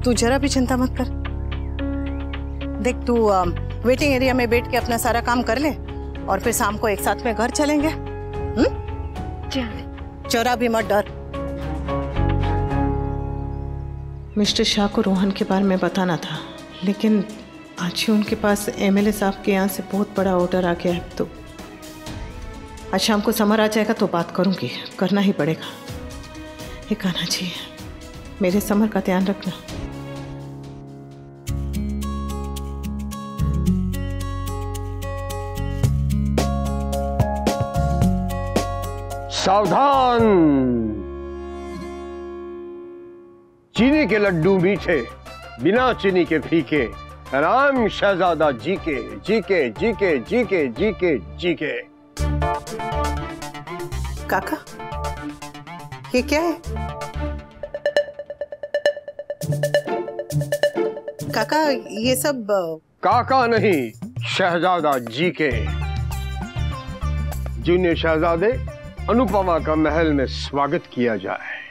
तू जरा भी चिंता मत कर। देख तू वेटिंग एरिया में बैठ के अपना सारा काम कर ले और फिर शाम को एक साथ में घर चलेंगे। जरा भी मत डर। मिस्टर शाह को रोहन के बारे में बताना था, लेकिन आज ही उनके पास एमएलए साहब के यहाँ से बहुत बड़ा ऑर्डर आ गया है। तो आज शाम को समर आ जाएगा तो बात करूंगी, करना ही पड़ेगा। ये कहना चाहिए, मेरे समर का ध्यान रखना। सावधान, चीनी के लड्डू मीठे, बिना चीनी के फीके। राम शहजादा जी के जी के जी के जी के जी के जी के। काका, ये क्या है? काका, ये सब काका नहीं, शहजादा जी के। जूनियर शहजादे अनुपमा का महल में स्वागत किया जाए।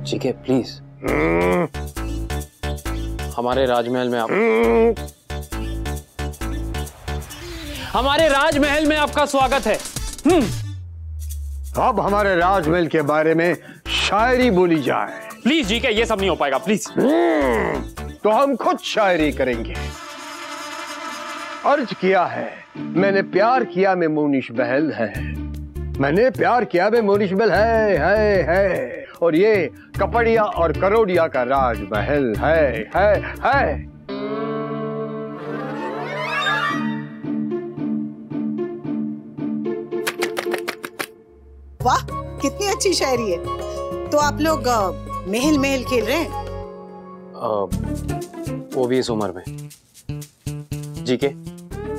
ठीक है, प्लीज। हमारे राजमहल में हमारे राजमहल में आपका स्वागत है। अब हमारे राजमहल के बारे में शायरी बोली जाए। प्लीज जी के, ये सब नहीं हो पाएगा, प्लीज। तो हम खुद शायरी करेंगे। अर्ज किया है मैंने प्यार किया में मोनिश बहल है, मैंने प्यार किया में मोनिश बहल है, और ये कपड़िया और करोड़िया का राजमहल है। वाह, कितनी अच्छी शायरी है। तो आप लोग महल महल खेल रहे हैं? वो भी इस उम्र में। जी के,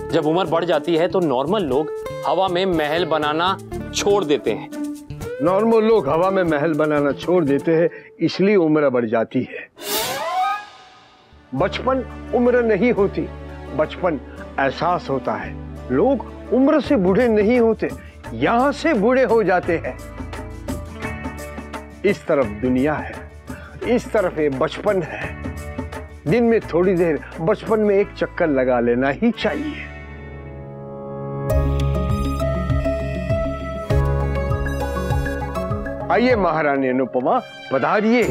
जब उम्र बढ़ जाती है तो नॉर्मल लोग हवा में महल बनाना छोड़ देते हैं। नॉर्मल लोग हवा में महल बनाना छोड़ देते हैं, इसलिए उम्र बढ़ जाती है। बचपन उम्र नहीं होती, बचपन एहसास होता है। लोग उम्र से बूढ़े नहीं होते, यहां से बूढ़े हो जाते हैं। इस तरफ दुनिया है, इस तरफ ये बचपन है। दिन में थोड़ी देर बचपन में एक चक्कर लगा लेना ही चाहिए। आइए महारानी अनुपमा, पधारिए।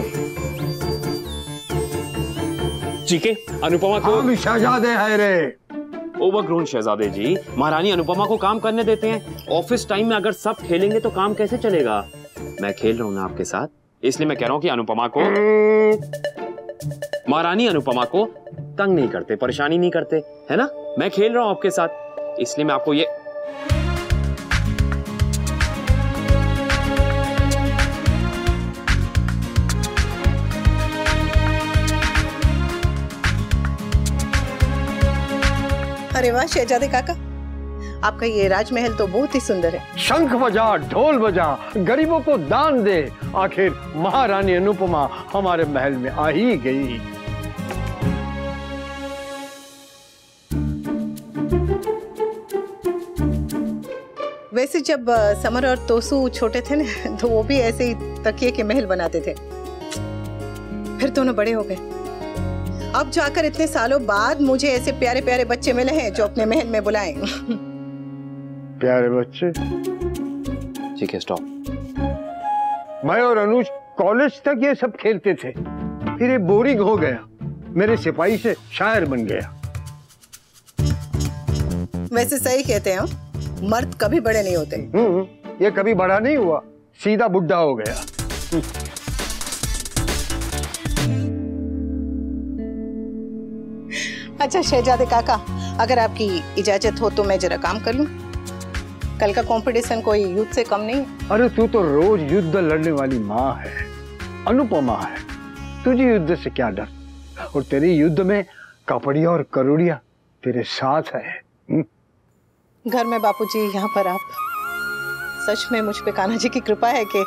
जी के, अनुपमा को हम शहजादे हैं रे। ओवरग्रोन शहजादे जी, महारानी अनुपमा को काम करने देते हैं। ऑफिस टाइम में अगर सब खेलेंगे तो काम कैसे चलेगा? मैं खेल रहा हूं ना आपके साथ, इसलिए मैं कह रहा हूं कि अनुपमा को, महारानी अनुपमा को तंग नहीं करते, परेशानी नहीं करते, है ना? मैं खेल रहा हूं आपके साथ, इसलिए मैं आपको ये अरे वाह शहजादे काका, आपका ये राजमहल तो बहुत ही सुंदर है। शंख बजा, ढोल बजा, गरीबों को दान दे, आखिर महारानी अनुपमा हमारे महल में आ ही गई। वैसे जब समर और तोसू छोटे थे ना, तो वो भी ऐसे ही तकिए के महल बनाते थे। फिर दोनों बड़े हो गए। अब जाकर इतने सालों बाद मुझे ऐसे प्यारे प्यारे बच्चे मिले हैं जो अपने महल में बुलाएं। प्यारे बच्चे? ठीक है, स्टॉप। मैं और अनुज कॉलेज तक ये सब खेलते थे, फिर ये बोरिंग हो गया, मेरे सिपाही से शायर बन गया। वैसे सही कहते हैं, मर्द कभी बड़े नहीं होते। ये कभी बड़ा नहीं हुआ, सीधा बुढ़ा हो गया। अच्छा शहजादे काका, अगर आपकी इजाजत हो तो मैं जरा काम कर लूं। कल का कंपटीशन कोई युद्ध से कम नहीं। अरे तू तो रोज युद्ध लड़ने वाली माँ है, अनुपमा है, तुझे युद्ध से क्या डर? और तेरी युद्ध में कपड़िया और करोड़िया तेरे साथ है। घर में बापूजी, यहाँ पर आप। सच में मुझ पे कान्हा जी की कृपा है कि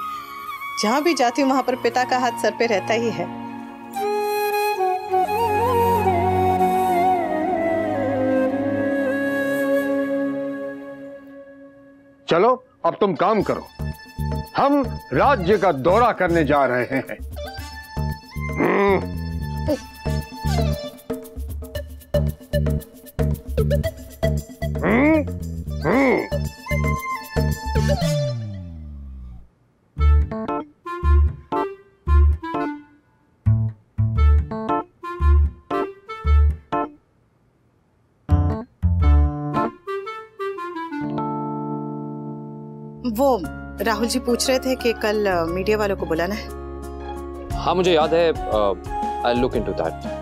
जहाँ भी जाती हूँ वहां पर पिता का हाथ सर पे रहता ही है। चलो अब तुम काम करो, हम राज्य का दौरा करने जा रहे हैं। वो राहुल जी पूछ रहे थे कि कल मीडिया वालों को बुलाना है। हाँ मुझे याद है, आई लुक इनटू दैट।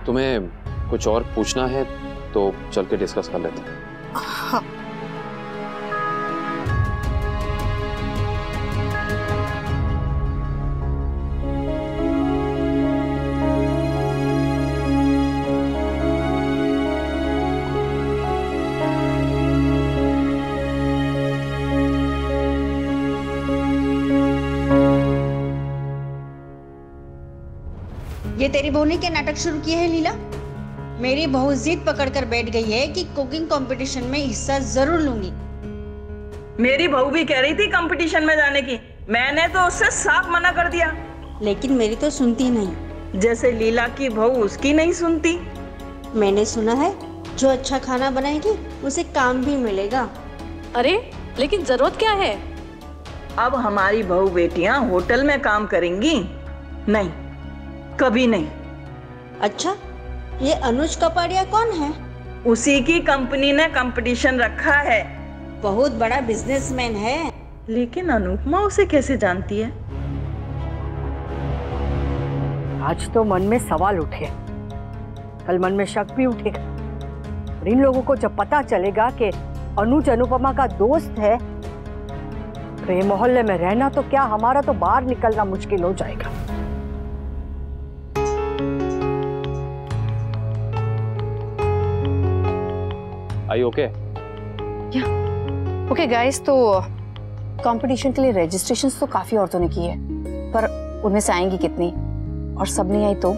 तुम्हें कुछ और पूछना है तो चल के डिस्कस कर लेते हैं। हाँ। ये तेरी बहू ने क्या नाटक शुरू किया है लीला? मेरी बहू जिद पकड़कर बैठ गई है कि कुकिंग कंपटीशन में हिस्सा जरूर लूंगी। मेरी बहू भी कह रही थी कंपटीशन में जाने की, मैंने तो उससे साफ मना कर दिया। लेकिन मेरी तो सुनती नहीं। जैसे लीला की बहू उसकी नहीं सुनती। मैंने सुना है जो अच्छा खाना बनाएगी उसे काम भी मिलेगा। अरे लेकिन जरूरत क्या है? अब हमारी बहू बेटियां होटल में काम करेंगी? नहीं, कभी नहीं। अच्छा, ये अनुज कपाड़िया कौन है? उसी की कंपनी ने कंपटीशन रखा है। बहुत बड़ा बिजनेसमैन है। लेकिन अनुपमा उसे कैसे जानती है? आज तो मन में सवाल उठे, कल मन में शक भी उठेगा। और इन लोगों को जब पता चलेगा कि अनुज अनुपमा का दोस्त है तो ये मोहल्ले में रहना तो क्या, हमारा तो बाहर निकलना मुश्किल हो जाएगा। Are you okay? Okay guys, तो कंपटीशन के लिए रजिस्ट्रेशंस तो काफी औरतों ने की है, पर उनमें से आएंगी कितनी? और सब नहीं आई तो?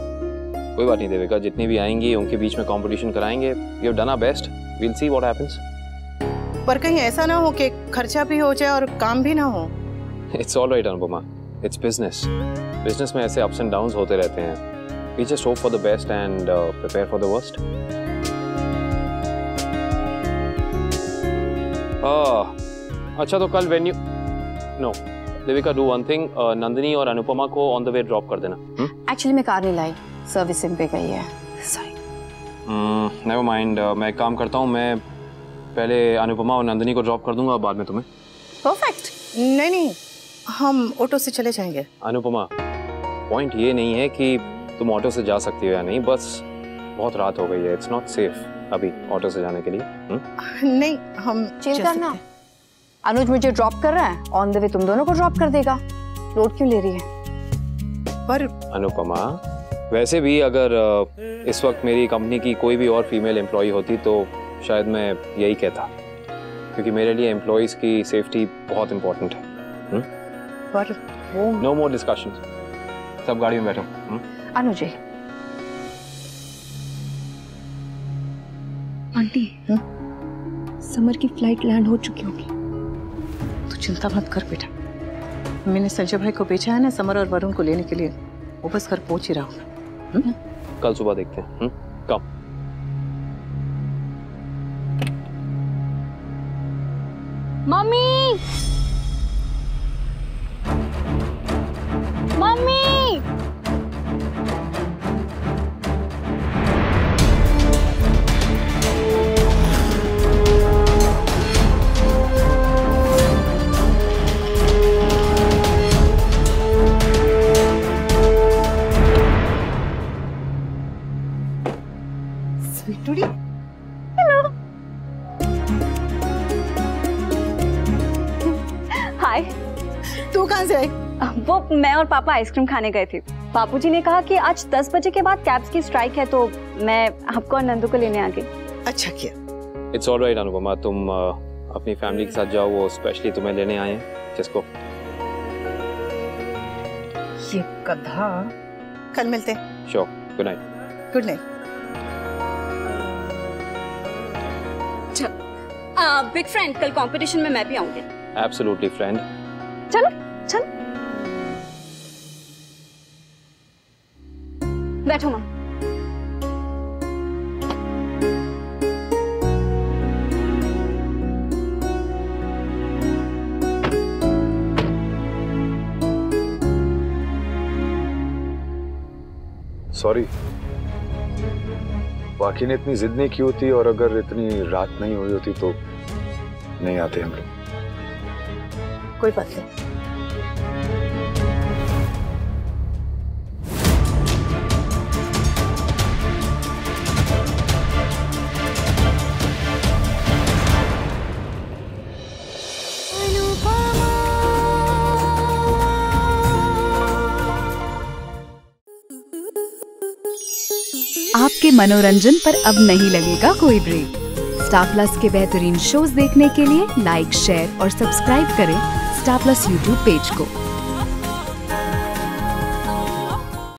कोई बात नहीं देविका, जितनी भी आएंगी उनके बीच में कंपटीशन कराएंगे। We have done our best, we will see what happens. पर कहीं ऐसा ना हो कि खर्चा भी हो जाए और काम भी ना हो। It's all right Anupama, it's business. Business में ऐसे अप्स एंड डाउन्स होते रहते हैं। We just hope for the best and prepare for the worst. अच्छा तो कल venue no Devika, do one thing, Nandini और अनुपमा को ऑन द वे ड्रॉप कर देना। एक्चुअली मैं कार नहीं लाई, सर्विसिंग पे गई है। सॉरी। नेवर माइंड, मैं एक काम करता हूँ, मैं पहले अनुपमा और नंदिनी को ड्रॉप कर दूंगा, बाद में तुम्हें। परफेक्ट। नहीं, हम ऑटो से चले जाएंगे। अनुपमा, पॉइंट ये नहीं है कि तुम ऑटो से जा सकती हो या नहीं, बस बहुत रात हो गई है, इट्स नॉट सेफ अभी ऑटो से जाने के लिए। नहीं, हम चिल करना। अनुज मुझे ड्रॉप कर रहा है, ऑन द वे तुम दोनों को ड्रॉप कर देगा। लोड क्यों ले रही है? पर अनुपमा, वैसे भी अगर इस वक्त मेरी कंपनी की कोई भी और फीमेल एम्प्लॉय होती तो शायद मैं यही कहता, क्योंकि मेरे लिए एम्प्लॉयज की सेफ्टी बहुत इंपॉर्टेंट है। पर वो नो मोर डिस्कशन, सब गाड़ी में बैठो। अनुज आंटी, समर की फ्लाइट लैंड हो चुकी होगी। तू चिंता मत कर बेटा, मैंने संजय भाई को भेजा है ना समर और वरुण को लेने के लिए, वो बस घर पहुंच ही रहा हूँ। कल सुबह देखते हैं। कब? Mummy, mummy. स्वीटूडी, हेलो। हाय। तू कहाँ से आई? वो मैं और पापा आइसक्रीम खाने गए थे। बापूजी ने कहा कि आज 10 बजे के बाद कैब्स की स्ट्राइक है, तो मैं आपको और नंदू को लेने आ गई। अच्छा किया। इट्स ऑलराइट अनुपमा, तुम अपनी फैमिली के साथ जाओ, वो स्पेशली तुम्हें लेने आए हैं। जिसको ये गधा। कल मिलते। Sure. Good night. Good night. Big friend, कल कंपटीशन में मैं भी आऊंगी। Absolutely friend. चलो चल। बैठो माँ। सॉरी, बाकी ने इतनी जिद नहीं की होती, और अगर इतनी रात नहीं हुई होती तो नहीं आते हम लोग। कोई बात नहीं। आपके मनोरंजन पर अब नहीं लगेगा कोई ब्रेक। स्टार प्लस के बेहतरीन शोज देखने के लिए लाइक, शेयर और सब्सक्राइब करें स्टार प्लस यूट्यूब पेज को।